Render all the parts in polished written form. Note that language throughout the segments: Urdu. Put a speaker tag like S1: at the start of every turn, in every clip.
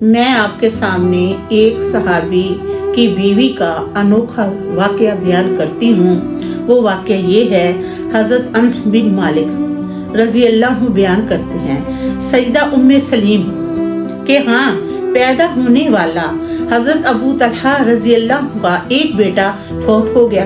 S1: میں آپ کے سامنے ایک صحابی کی بیوی کا انوکھا واقعہ بیان کرتی ہوں۔ وہ واقعہ یہ ہے، حضرت انس بن مالک رضی اللہ عنہ بیان کرتے ہیں، سیدہ ام سلیم کے ہاں پیدا ہونے والا حضرت ابو طلحہ رضی اللہ عنہ کا ایک بیٹا فوت ہو گیا۔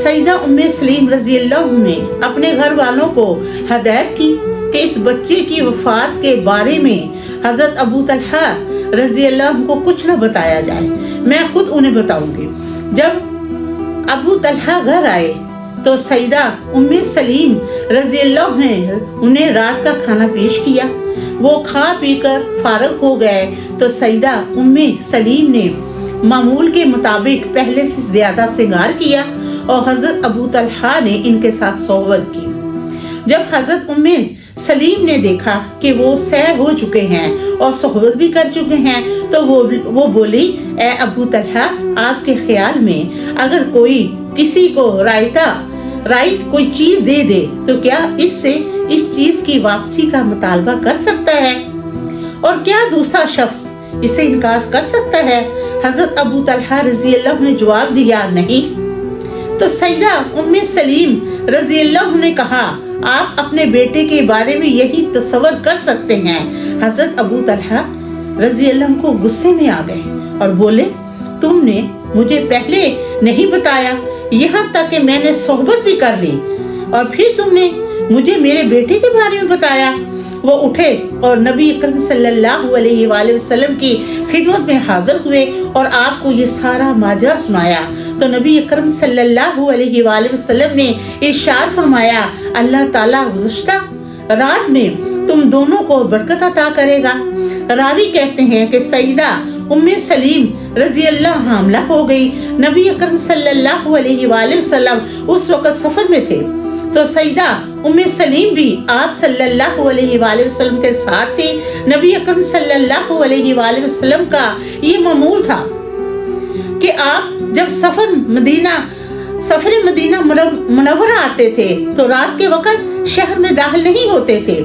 S1: سیدہ ام سلیم رضی اللہ عنہ نے اپنے گھر والوں کو ہدایت کی کہ اس بچے کی وفات کے بارے میں حضرت ابو طلحہ رضی اللہ عنہ کو کچھ نہ بتایا جائے، میں خود انہیں بتاؤں گی۔ جب ابو طلحہ گھر آئے تو سیدہ ام سلیم رضی اللہ عنہ نے انہیں رات کا کھانا پیش کیا۔ وہ کھا پی کر فارغ ہو گئے تو سیدہ ام سلیم نے معمول کے مطابق پہلے سے زیادہ سنگار کیا اور حضرت ابو طلحہ نے ان کے ساتھ صحبت کی۔ جب حضرت ام سلیم نے دیکھا کہ وہ سیر ہو چکے ہیں اور صحبت بھی کر چکے ہیں تو وہ بولی، اے ابو طلحہ، آپ کے خیال میں اگر کوئی کسی کو رائت کوئی چیز دے دے تو کیا اس چیز کی واپسی کا مطالبہ کر سکتا ہے، اور کیا دوسرا شخص اسے انکار کر سکتا ہے؟ حضرت ابو طلحہ رضی اللہ عنہ نے جواب دیا، نہیں۔ تو سیدہ ام سلیم رضی اللہ عنہ نے کہا، آپ اپنے بیٹے کے بارے میں یہی تصور کر سکتے ہیں۔ حضرت ابو طلحہ رضی اللہ عنہ کو غصے میں آ گئے اور بولے، تم نے مجھے پہلے نہیں بتایا، یہاں تک کہ میں نے صحبت بھی کر لی، اور پھر تم نے مجھے میرے بیٹے کے بارے میں بتایا۔ وہ اٹھے اور نبی اکرم صلی اللہ علیہ وآلہ وسلم کی خدمت میں حاضر ہوئے اور آپ کو یہ سارا ماجرا سنایا۔ تو نبی اکرم صلی اللہ علیہ وآلہ وسلم نے ارشاد فرمایا، اللہ تعالیٰ گزشتہ رات میں تم دونوں کو برکت عطا کرے گا۔ راوی کہتے ہیں کہ سیدہ ام سلیم رضی اللہ حاملہ ہو گئی۔ نبی اکرم صلی اللہ علیہ وآلہ وسلم اس وقت سفر میں تھے، تو سیدہ ام سلیم بھی آپ صلی اللہ علیہ وآلہ وسلم کے ساتھ تھی۔ نبی اکرم صلی اللہ علیہ وآلہ وسلم کا یہ معمول تھا کہ آپ جب سفر مدینہ منورہ آتے تھے تو رات کے وقت شہر میں داخل نہیں ہوتے تھے۔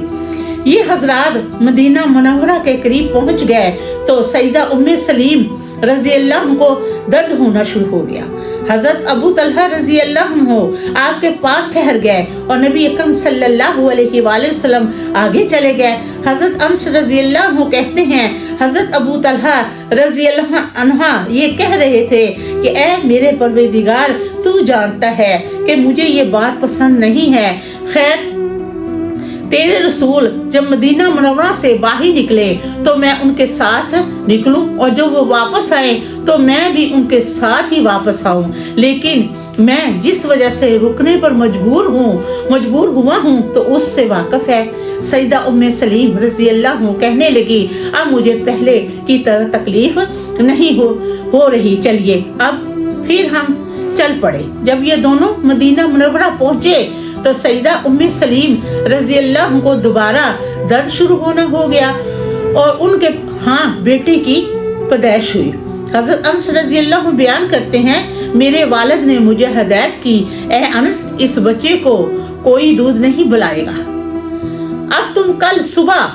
S1: یہ حضرات مدینہ منورہ کے قریب پہنچ گئے تو سیدہ ام سلیم رضی اللہ عنہ کو درد ہونا شروع ہو گیا۔ حضرت ابو طلحہ رضی اللہ عنہ آپ کے پاس ٹھہر گئے اور نبی اکرم صلی اللہ علیہ وآلہ وسلم آگے چلے گئے۔ حضرت انس رضی اللہ عنہ کہتے ہیں، حضرت ابو طلحہ رضی اللہ عنہ یہ کہہ رہے تھے کہ اے میرے پروردگار، تو جانتا ہے کہ مجھے یہ بات پسند نہیں ہے، خیر تیرے رسول جب مدینہ منورہ سے باہر نکلے تو میں ان کے ساتھ نکلوں، اور جب وہ واپس آئے تو میں بھی ان کے ساتھ ہی واپس آؤں، لیکن میں جس وجہ سے رکنے پر مجبور ہوا ہوں تو اس سے واقف ہے۔ سیدہ ام سلیم رضی اللہ عنہ کہنے لگی، اب مجھے پہلے کی طرح تکلیف نہیں ہو رہی، چلیے اب پھر ہم چل پڑے۔ جب یہ دونوں مدینہ منورہ پہنچے تو سیدہ ام سلیم رضی اللہ عنہ کو دوبارہ درد شروع ہونا ہو گیا اور ان کے ہاں بیٹے کی پیدائش ہوئی۔ حضرت انس رضی اللہ عنہ بیان کرتے ہیں، میرے والد نے مجھے ہدایت کی، اے انس، اس بچے کو کوئی دودھ نہیں پلائے گا، اب تم کل صبح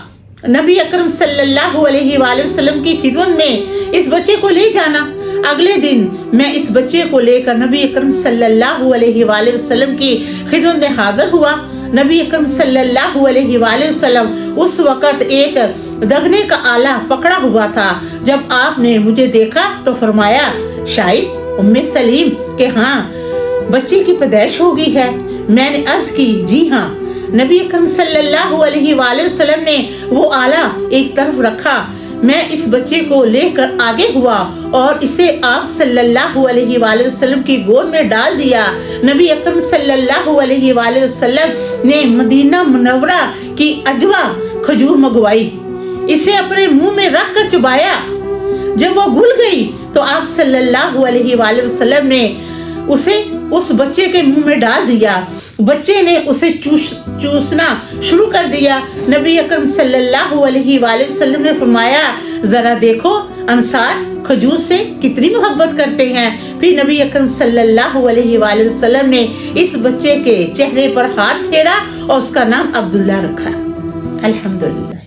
S1: نبی اکرم صلی اللہ علیہ وآلہ وسلم کی خدمت میں اس بچے کو لے جانا۔ اگلے دن میں اس بچے کو لے کر نبی اکرم صلی اللہ علیہ وآلہ وسلم کی خدمت میں حاضر ہوا۔ نبی اکرم صلی اللہ علیہ وآلہ وسلم اس وقت ایک دگنے کا آلہ پکڑا ہوا تھا۔ جب آپ نے مجھے دیکھا تو فرمایا، شاید ام سلیم کہ ہاں بچے کی پیدائش ہو گئی ہے؟ میں نے عرض کی، جی ہاں۔ نبی اکرم صلی اللہ علیہ وآلہ وسلم نے وہ آلہ ایک طرف رکھا، میں اس بچے کو لے کر آگے ہوا اور اسے آپ صلی اللہ علیہ وآلہ وسلم کی گود میں ڈال دیا۔ نبی اکرم صلی اللہ علیہ وآلہ وسلم نے مدینہ منورہ کی عجوہ کھجور منگوائی، اسے اپنے منہ میں رکھ کر چبایا۔ جب وہ گل گئی تو آپ صلی اللہ علیہ وآلہ وسلم نے اسے اس بچے کے منہ میں ڈال دیا۔ بچے نے اسے چوسنا شروع کر دیا۔ نبی اکرم صلی اللہ علیہ وآلہ وسلم نے فرمایا، ذرا دیکھو انصار کھجور سے کتنی محبت کرتے ہیں۔ پھر نبی اکرم صلی اللہ علیہ وآلہ وسلم نے اس بچے کے چہرے پر ہاتھ پھیرا اور اس کا نام عبداللہ رکھا۔ الحمدللہ۔